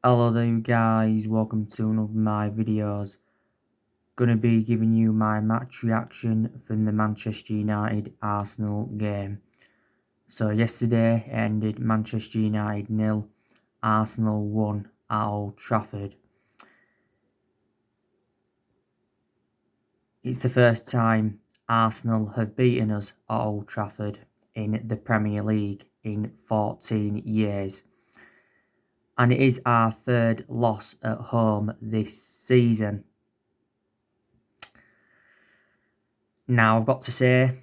Hello there you guys, welcome to one of my videos. Gonna be giving you my match reaction from the Manchester United Arsenal game. So yesterday it ended Manchester United 0, Arsenal 1 at Old Trafford. It's the first time Arsenal have beaten us at Old Trafford in the Premier League in 14 years. And it is our third loss at home this season. Now, I've got to say,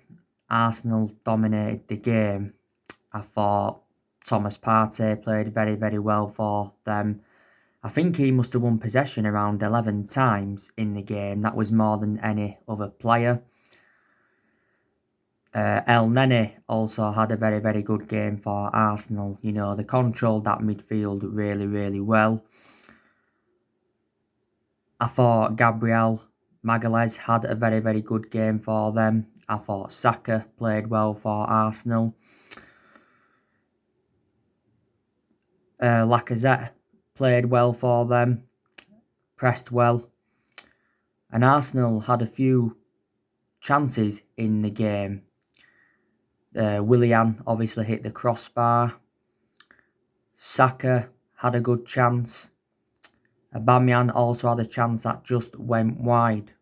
Arsenal dominated the game. I thought Thomas Partey played very, very well for them. I think he must have won possession around 11 times in the game. That was more than any other player. Elneny also had a very, very good game for Arsenal. You know, they controlled that midfield really, really well. I thought Gabriel Magalhaes had a very, very good game for them. I thought Saka played well for Arsenal. Lacazette played well for them, pressed well. And Arsenal had a few chances in the game. Willian obviously hit the crossbar. Saka had a good chance. Aubameyang also had a chance that just went wide.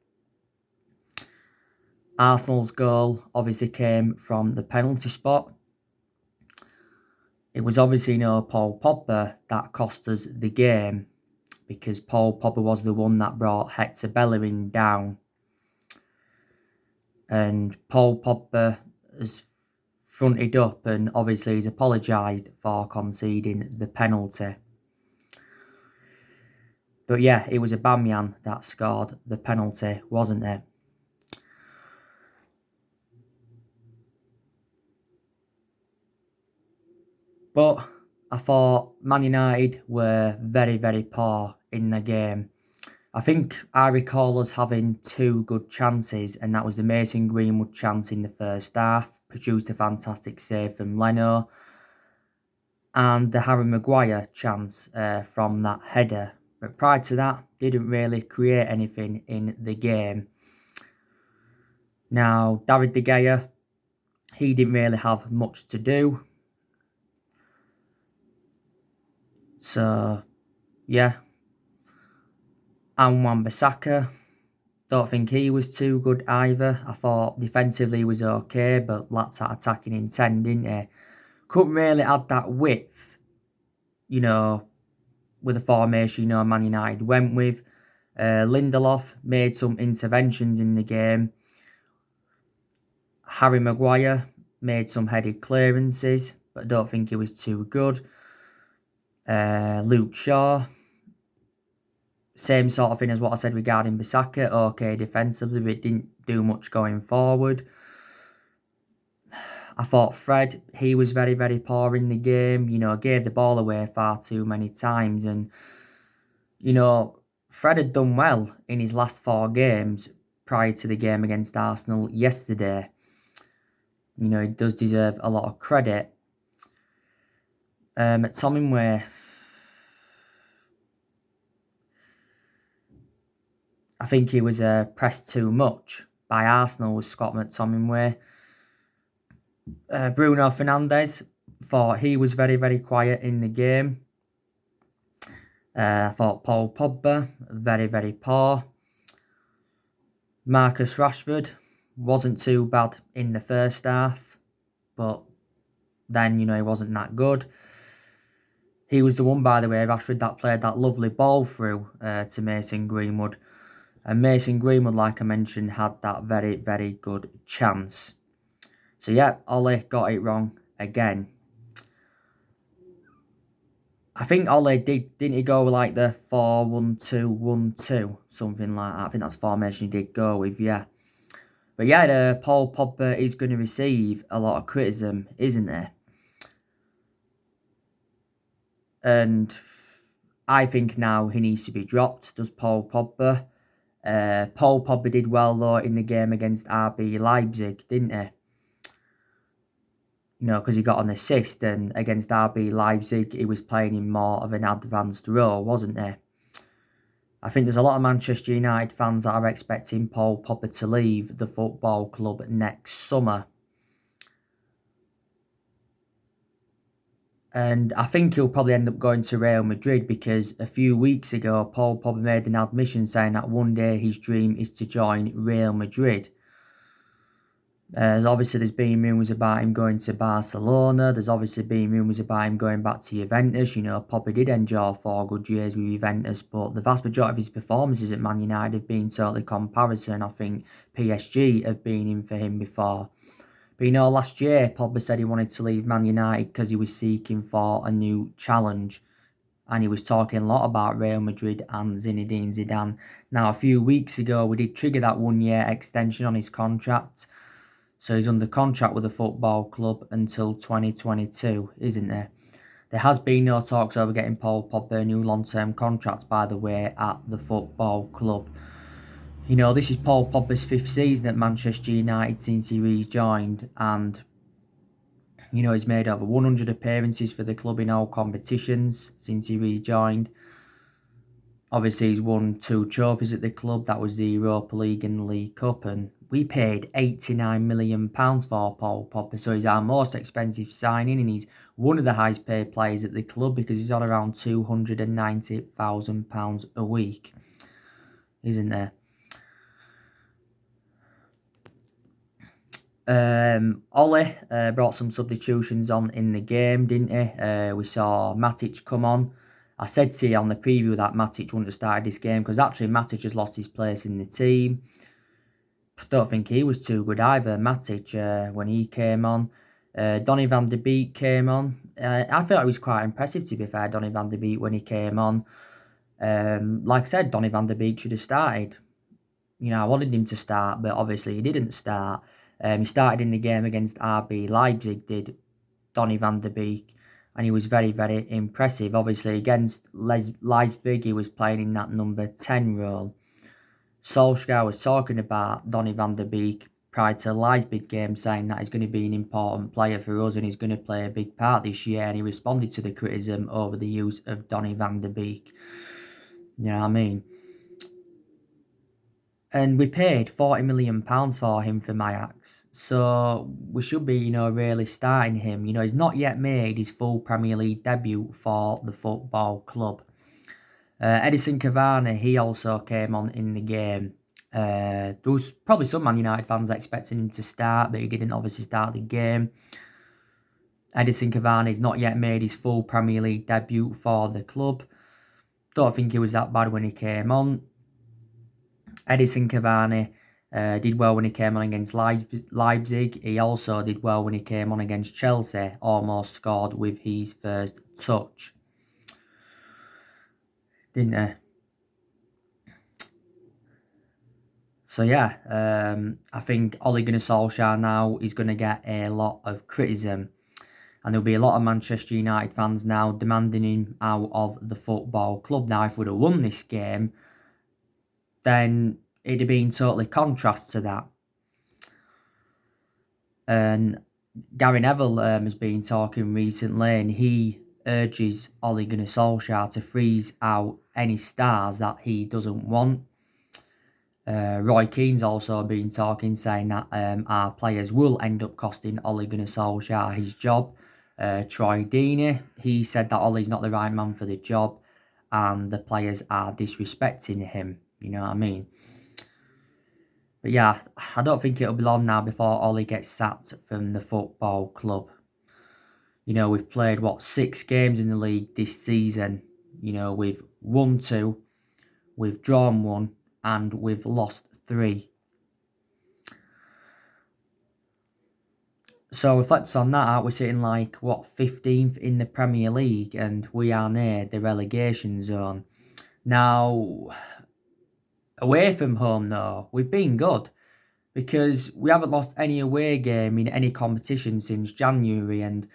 Arsenal's goal obviously came from the penalty spot. It was obviously no Paul Pogba that cost us the game, because Paul Pogba was the one that brought Hector Bellerin down. And Paul Pogba has fronted up and obviously he's apologised for conceding the penalty. But yeah, it was Aubameyang that scored the penalty, wasn't it? But I thought Man United were very, very poor in the game. I think I recall us having two good chances, and that was the Mason Greenwood chance in the first half, produced a fantastic save from Leno, and the Harry Maguire chance from that header. But prior to that, didn't really create anything in the game. Now, David De Gea, he didn't really have much to do. So, yeah. And Wan-Bissaka, don't think he was too good either. I thought defensively he was okay, but lacked that attacking intent, didn't he? Couldn't really add that width, you know, with the formation, Man United went with. Lindelof made some interventions in the game. Harry Maguire made some headed clearances, but I don't think he was too good. Luke Shaw, same sort of thing as what I said regarding Bissaka. Okay, defensively, but didn't do much going forward. I thought Fred, he was very, very poor in the game. Gave the ball away far too many times. And, Fred had done well in his last 4 games prior to the game against Arsenal yesterday. He does deserve a lot of credit. McTominay, I think he was pressed too much by Arsenal with Scott McTominay. Bruno Fernandes, thought he was very, very quiet in the game. I thought Paul Pogba, very, very poor. Marcus Rashford wasn't too bad in the first half, but then, he wasn't that good. He was the one, by the way, Rashford, that played that lovely ball through to Mason Greenwood. And Mason Greenwood, like I mentioned, had that very, very good chance. So, yeah, Ole got it wrong again. I think Ole didn't he go with like the 4-1-2-1-2, something like that. I think that's the formation he did go with, yeah. But yeah, Paul Pogba is going to receive a lot of criticism, isn't he? And I think now he needs to be dropped, does Paul Pogba. Paul Pogba did well, though, in the game against RB Leipzig, didn't he? because he got an assist, and against RB Leipzig, he was playing in more of an advanced role, wasn't he? I think there's a lot of Manchester United fans that are expecting Paul Pogba to leave the football club next summer. And I think he'll probably end up going to Real Madrid, because a few weeks ago, Paul Pogba made an admission saying that one day his dream is to join Real Madrid. Obviously, there's been rumours about him going to Barcelona. There's obviously been rumours about him going back to Juventus. Pogba did enjoy 4 good years with Juventus, but the vast majority of his performances at Man United have been totally comparison. I think PSG have been in for him before. But last year, Pogba said he wanted to leave Man United because he was seeking for a new challenge. And he was talking a lot about Real Madrid and Zinedine Zidane. Now, a few weeks ago, we did trigger that 1-year extension on his contract. So he's under contract with the football club until 2022, isn't there? There has been no talks over getting Paul Pogba a new long-term contract, by the way, at the football club. This is Paul Pogba's 5th season at Manchester United since he rejoined, and he's made over 100 appearances for the club in all competitions since he rejoined. Obviously, he's won 2 trophies at the club. That was the Europa League and the League Cup, and we paid £89 million for Paul Pogba, so he's our most expensive signing, and he's one of the highest paid players at the club because he's on around £290,000 a week, isn't there? Ole brought some substitutions on in the game, didn't he? We saw Matic come on. I said to you on the preview that Matic wouldn't have started this game, because actually Matic has lost his place in the team. Don't think he was too good either, Matic, when he came on. Donny van de Beek came on. I thought it was quite impressive, to be fair, Donny van de Beek, when he came on. Like I said, Donny van de Beek should have started. I wanted him to start, but obviously he didn't start. He started in the game against RB Leipzig, did Donny van de Beek, and he was very, very impressive. Obviously, against Leipzig, he was playing in that number 10 role. Solskjaer was talking about Donny van de Beek prior to the Leipzig game, saying that he's going to be an important player for us and he's going to play a big part this year, and he responded to the criticism over the use of Donny van de Beek. You know what I mean? And we paid £40 million for him from Ajax. So we should be, really starting him. He's not yet made his full Premier League debut for the football club. Edinson Cavani, he also came on in the game. There was probably some Man United fans expecting him to start, but he didn't obviously start the game. Edinson Cavani's not yet made his full Premier League debut for the club. Don't think he was that bad when he came on. Edinson Cavani did well when he came on against Leipzig. He also did well when he came on against Chelsea, almost scored with his first touch. Didn't he? So yeah, I think Ole Gunnar Solskjaer now is going to get a lot of criticism, and there'll be a lot of Manchester United fans now demanding him out of the football club. Now, if we'd have won this game, then it'd have been totally contrast to that. And Gary Neville has been talking recently, and he urges Ole Gunnar Solskjaer to freeze out any stars that he doesn't want. Roy Keane's also been talking, saying that our players will end up costing Ole Gunnar Solskjaer his job. Troy Deeney, he said that Ole's not the right man for the job and the players are disrespecting him. You know what I mean? But yeah, I don't think it'll be long now before Ole gets sacked from the football club. We've played, 6 games in the league this season. We've won 2, we've drawn 1, and we've lost 3. So reflect on that, we're sitting 15th in the Premier League, and we are near the relegation zone. Now, away from home though, we've been good, because we haven't lost any away game in any competition since January, and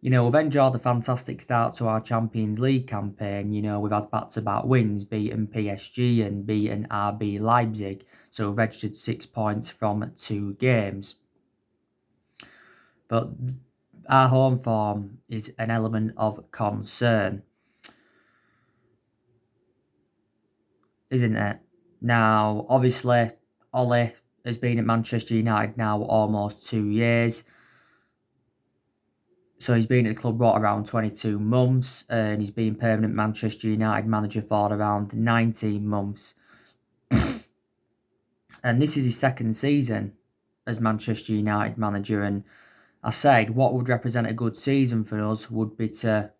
we've enjoyed a fantastic start to our Champions League campaign. We've had back-to-back wins, beaten PSG and beaten RB Leipzig, so we've registered 6 points from 2 games. But our home form is an element of concern, isn't it? Now, obviously, Ollie has been at Manchester United now almost 2 years. So he's been at the club what, around 22 months, and he's been permanent Manchester United manager for around 19 months. And this is his second season as Manchester United manager. And I said what would represent a good season for us would be to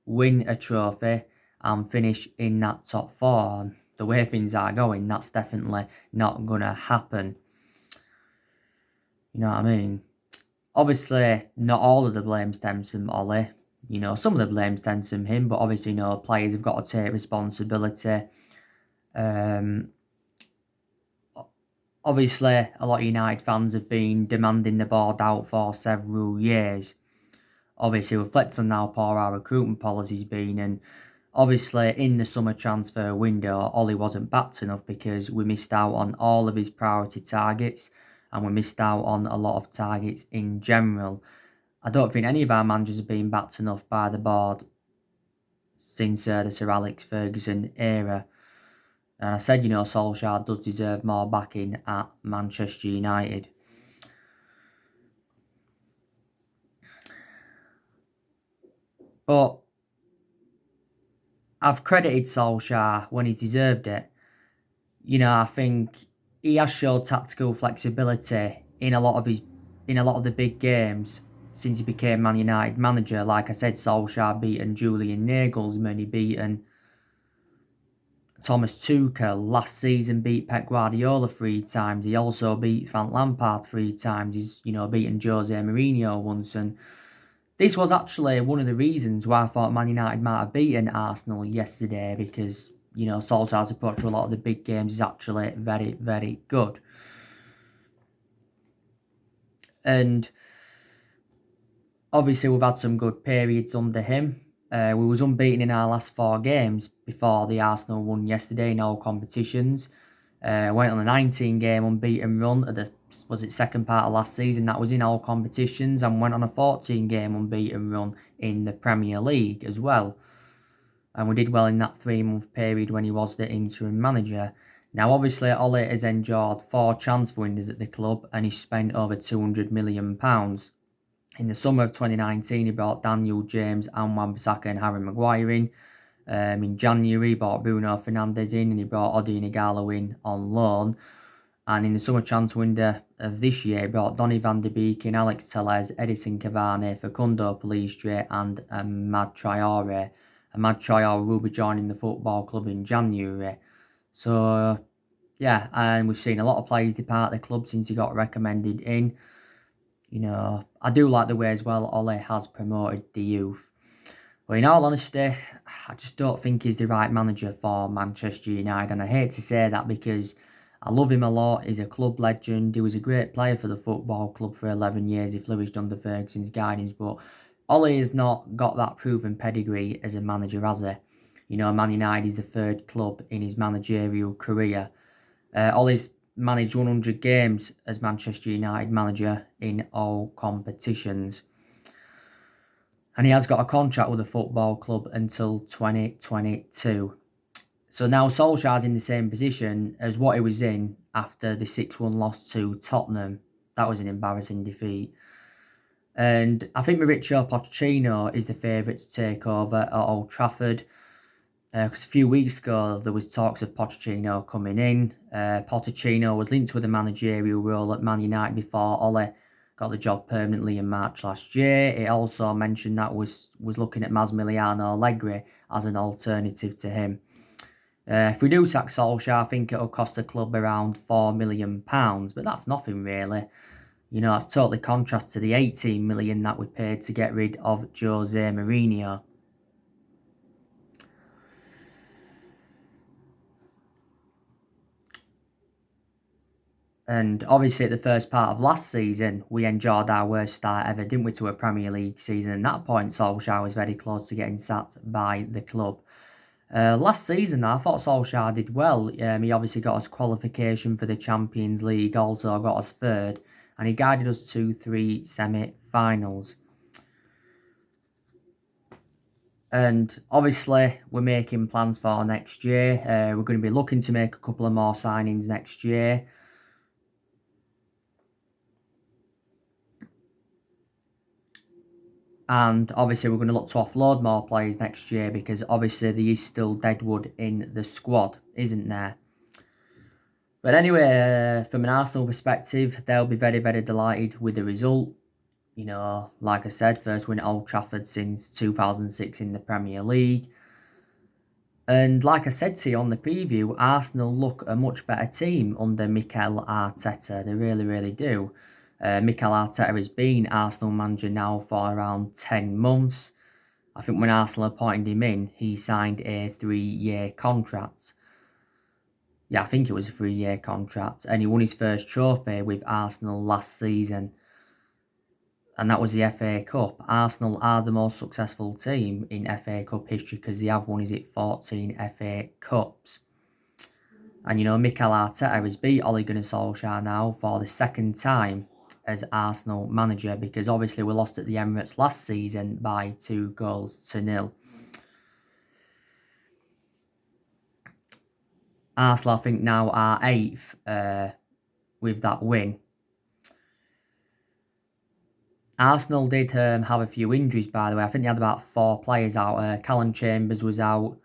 win a trophy and finish in that top four. And the way things are going, that's definitely not going to happen. You know what I mean? Obviously, not all of the blame stems from Ollie. You know, some of the blame stems from him, but obviously, you know, players have got to take responsibility. Obviously, a lot of United fans have been demanding the board out for several years. Obviously, reflects on how poor our recruitment policy's been, and obviously, in the summer transfer window, Ollie wasn't backed enough because we missed out on all of his priority targets and we missed out on a lot of targets in general. I don't think any of our managers have been backed enough by the board since the Sir Alex Ferguson era. And I said, you know, Solskjaer does deserve more backing at Manchester United. But I've credited Solskjaer when he deserved it. You know, I think he has showed tactical flexibility in a lot of the big games since he became Man United manager. Like I said, Solskjaer beaten Julian Nagelsmann, he beaten Thomas Tuchel last season, beat Pep Guardiola 3 times. He also beat Frank Lampard 3 times. He's, you know, beaten Jose Mourinho once. And this was actually one of the reasons why I thought Man United might have beaten Arsenal yesterday, because, you know, Solskjaer's approach to a lot of the big games is actually very, very good. And obviously we've had some good periods under him. We was unbeaten in our last 4 games before the Arsenal won yesterday in all competitions. Went on a 19-game unbeaten run at the second part of last season. That was in all competitions, and went on a 14-game unbeaten run in the Premier League as well. And we did well in that 3-month period when he was the interim manager. Now, obviously, Ollie has endured 4 transfer windows at the club, and he's spent over £200 million. In the summer of 2019, he brought Daniel James, Wan-Bissaka and Harry Maguire in. In January, he brought Bruno Fernandes in, and he brought Odion Ighalo in on loan. And in the summer transfer window of this year, he brought Donny van de Beek in, Alex Telles, Edison Cavani, Facundo Pellistri and Amad Traore. Amad Traore will be joining the football club in January. So, yeah, and we've seen a lot of players depart the club since he got recommended in. You know, I do like the way as well Ollie has promoted the youth. But in all honesty, I just don't think he's the right manager for Manchester United. And I hate to say that because I love him a lot. He's a club legend. He was a great player for the football club for 11 years. He flourished under Ferguson's guidance. But Ollie has not got that proven pedigree as a manager, has he? You know, Man United is the 3rd club in his managerial career. Ollie's managed 100 games as Manchester United manager in all competitions. And he has got a contract with the football club until 2022. So now Solskjaer's in the same position as what he was in after the 6-1 loss to Tottenham. That was an embarrassing defeat. And I think Mauricio Pochettino is the favourite to take over at Old Trafford. Because a few weeks ago, there was talks of Pochettino coming in. Pochettino was linked with a managerial role at Man United before Ollie got the job permanently in March last year. It also mentioned that was looking at Massimiliano Allegri as an alternative to him. If we do sack Solskjaer, I think it'll cost the club around £4 million, but that's nothing really. You know, that's totally contrast to the £18 million that we paid to get rid of Jose Mourinho. And obviously at the first part of last season, we enjoyed our worst start ever, didn't we, to a Premier League season. At that point, Solskjaer was very close to getting sacked by the club. Last season, I thought Solskjaer did well. He obviously got us qualification for the Champions League, also got us 3rd, and he guided us to 3 semi-finals. And obviously, we're making plans for next year. We're going to be looking to make a couple of more signings next year. And obviously, we're going to look to offload more players next year because obviously there is still deadwood in the squad, isn't there? But anyway, from an Arsenal perspective, they'll be very, very delighted with the result. You know, like I said, first win at Old Trafford since 2006 in the Premier League. And like I said to you on the preview, Arsenal look a much better team under Mikel Arteta. They really, really do. Mikel Arteta has been Arsenal manager now for around 10 months. I think when Arsenal appointed him in, he signed a 3-year contract. Yeah, I think it was a 3-year contract. And he won his first trophy with Arsenal last season. And that was the FA Cup. Arsenal are the most successful team in FA Cup history because they have won, 14 FA Cups. And you know, Mikel Arteta has beat Ole Gunnar Solskjaer now for the second time as Arsenal manager because obviously we lost at the Emirates last season by 2-0. Arsenal, I think, now are 8th with that win. Arsenal did have a few injuries, by the way. I think they had about 4 players out. Callum Chambers was out.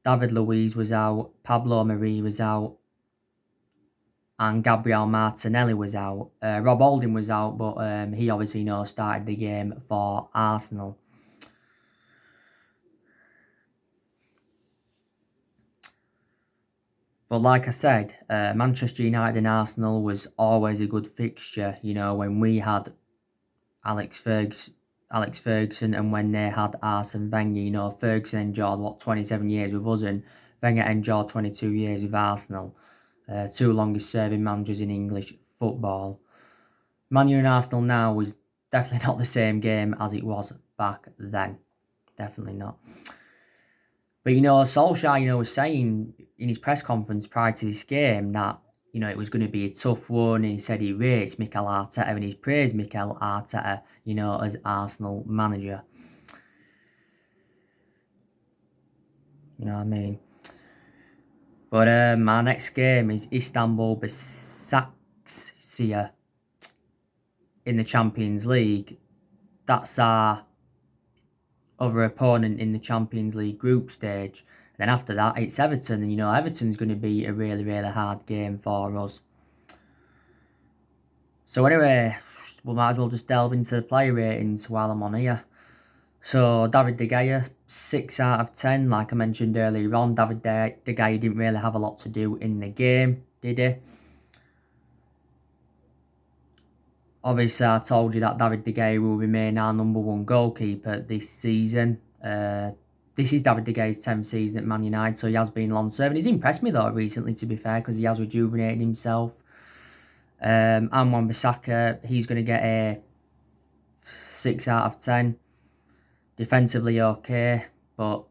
David Luiz was out. Pablo Mari was out. And Gabriel Martinelli was out. Rob Holding was out, but he obviously started the game for Arsenal. But like I said, Manchester United and Arsenal was always a good fixture. You know, when we had Alex Ferguson, and when they had Arsene Wenger. You know, Ferguson endured 27 years with us, and Wenger endured 22 years with Arsenal. 2 longest serving managers in English football. Man U and Arsenal now is definitely not the same game as it was back then. Definitely not. But you know, Solskjaer, was saying in his press conference prior to this game that it was going to be a tough one. He said he rates Mikel Arteta and he praised Mikel Arteta, as Arsenal manager. You know what I mean? But our next game is Istanbul Başakşehir in the Champions League. That's our other opponent in the Champions League group stage. Then after that, it's Everton. And, Everton's going to be a really, really hard game for us. So anyway, we might as well just delve into the player ratings while I'm on here. So David De Gea, 6 out of 10. Like I mentioned earlier on, David De Gea didn't really have a lot to do in the game, did he? Obviously, I told you that David De Gea will remain our number 1 goalkeeper this season. This is David De Gea's 10th season at Man United, so he has been long serving. He's impressed me though recently, to be fair, because he has rejuvenated himself. And Wan-Bissaka, he's going to get a 6 out of 10. Defensively okay, but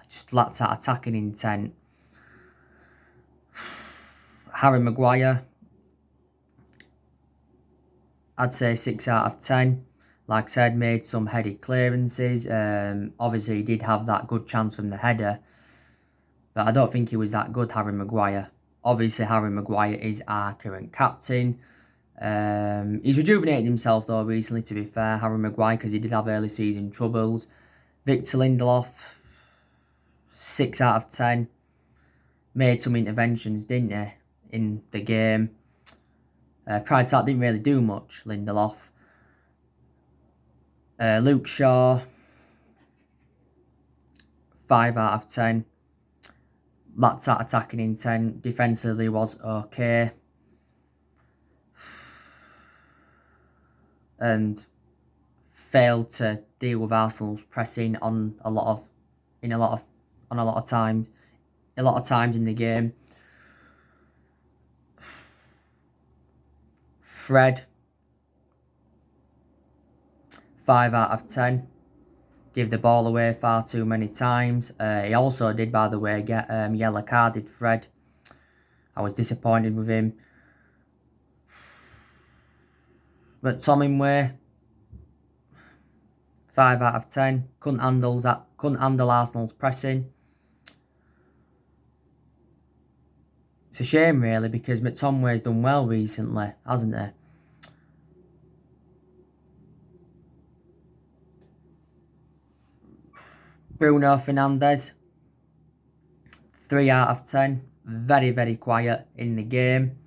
just lacks that attacking intent. Harry Maguire, I'd say 6 out of 10. Like I said, made some headed clearances. Obviously, he did have that good chance from the header, but I don't think he was that good, Harry Maguire. Obviously, Harry Maguire is our current captain. He's rejuvenated himself though recently, to be fair, Harry Maguire, because he did have early season troubles. Victor Lindelof, 6 out of 10. Made some interventions, didn't he, in the game. Prior to that, didn't really do much, Lindelof. Luke Shaw, 5 out of 10. Lacked that attacking intent. Defensively was okay. And failed to deal with Arsenal's pressing on a lot of times in the game. Fred, 5 out of 10. Give the ball away far too many times. He also did, by the way, get yellow carded, Fred. I was disappointed with him. But Tom Inway, 5 out of 10. Couldn't handle Arsenal's pressing. It's a shame, really, because McTominay's done well recently, hasn't he? Bruno Fernandes, 3 out of 10. Very, very quiet in the game.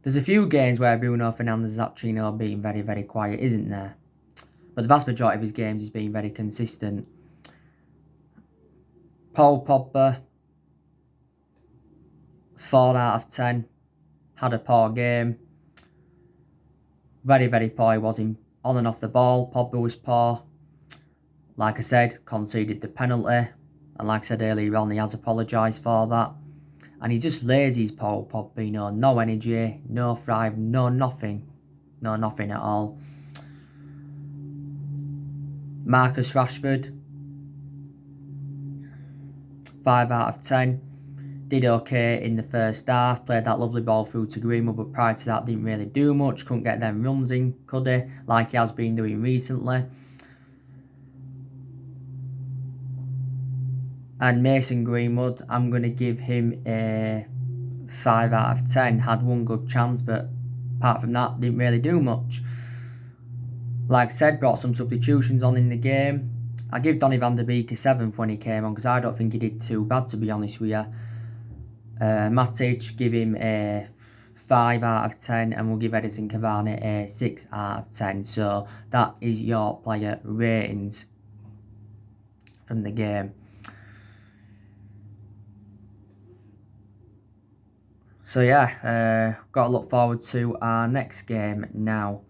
There's a few games where Bruno Fernandes has actually been very, very quiet, isn't there? But the vast majority of his games he's been very consistent. Paul Pogba, 4 out of 10. Had a poor game. Very, very poor he was on and off the ball. Pogba was poor. Like I said, conceded the penalty. And like I said earlier on, he has apologised for that. And he just lazy as Paul Pogba, no energy, no thrive, no nothing. No nothing at all. Marcus Rashford, 5 out of 10. Did okay in the first half, played that lovely ball through to Greenwood, but prior to that didn't really do much, couldn't get them runs in, could he? Like he has been doing recently. And Mason Greenwood, I'm going to give him a 5 out of 10. Had one good chance, but apart from that, didn't really do much. Like I said, brought some substitutions on in the game. I give Donny van der Beek a 7th when he came on, because I don't think he did too bad, to be honest with you. Matic, give him a 5 out of 10, and we'll give Edinson Cavani a 6 out of 10. So that is your player ratings from the game. So yeah, got to look forward to our next game now.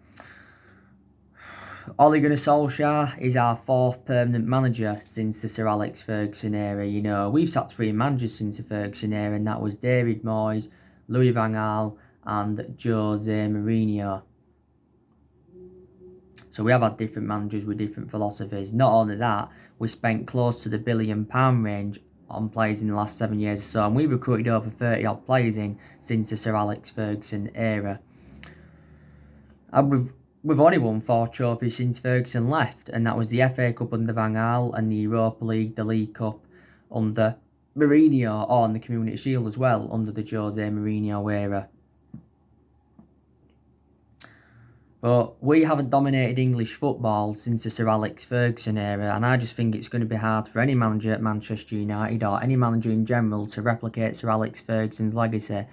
Ole Gunnar Solskjaer is our 4th permanent manager since the Sir Alex Ferguson era. We've sacked 3 managers since the Ferguson era, and that was David Moyes, Louis van Gaal and Jose Mourinho. So we have had different managers with different philosophies. Not only that, we spent close to the £1 billion range on players in the last 7 years or so, and we've recruited over 30 odd players in since the Sir Alex Ferguson era. And we've only won 4 trophies since Ferguson left, and that was the FA Cup under Van Gaal and the Europa League, the League Cup under Mourinho, and the Community Shield as well under the Jose Mourinho era. But we haven't dominated English football since the Sir Alex Ferguson era, and I just think it's going to be hard for any manager at Manchester United or any manager in general to replicate Sir Alex Ferguson's legacy.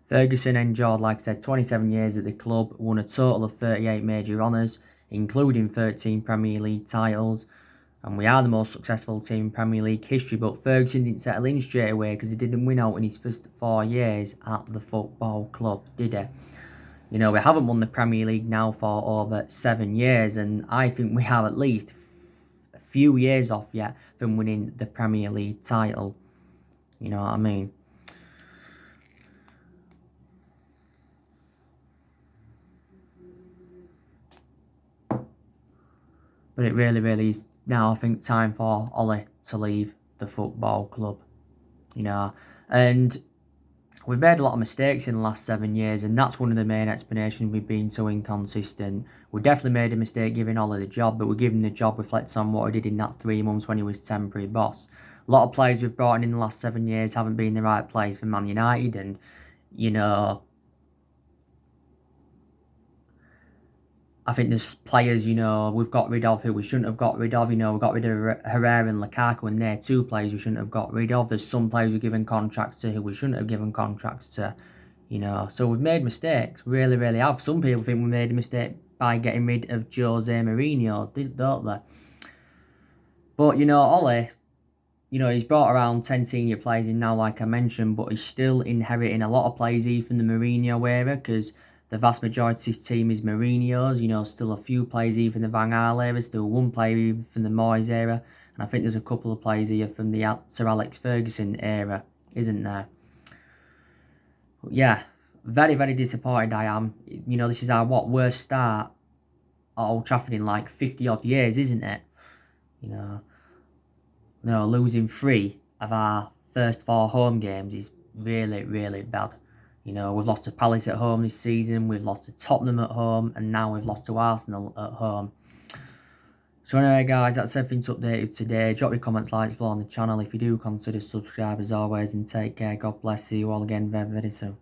Ferguson endured, like I said, 27 years at the club, won a total of 38 major honours, including 13 Premier League titles, and we are the most successful team in Premier League history. But Ferguson didn't settle in straight away because he didn't win out in his first 4 years at the football club, did he? We haven't won the Premier League now for over 7 years, and I think we have at least a few years off yet from winning the Premier League title. You know what I mean? But it really, really is now, I think, time for Ole to leave the football club. And we've made a lot of mistakes in the last 7 years, and that's one of the main explanations we've been so inconsistent. We definitely made a mistake giving Ole the job, but we give him the job reflects on what he did in that 3 months when he was temporary boss. A lot of players we've brought in the last 7 years haven't been the right players for Man United, and, I think there's players, we've got rid of who we shouldn't have got rid of. We got rid of Herrera and Lukaku, and they're 2 players we shouldn't have got rid of. There's some players we've given contracts to who we shouldn't have given contracts to, So we've made mistakes, really, really have. Some people think we made a mistake by getting rid of Jose Mourinho, don't they? But, Ole, he's brought around 10 senior players in now, like I mentioned, but he's still inheriting a lot of players even the Mourinho era, because the vast majority of his team is Mourinho's, still a few players even the Van Gaal era, still 1 player even from the Moyes era, and I think there's a couple of players here from the Sir Alex Ferguson era, isn't there? But yeah, very, very disappointed I am. This is our worst start at Old Trafford in like 50 odd years, isn't it? Losing 3 of our first 4 home games is really, really bad. We've lost to Palace at home this season, we've lost to Tottenham at home, and now we've lost to Arsenal at home. So anyway guys, that's everything to update you today. Drop your comments, likes below on the channel if you do consider subscribe as always, and take care. God bless. See you all again very, very soon.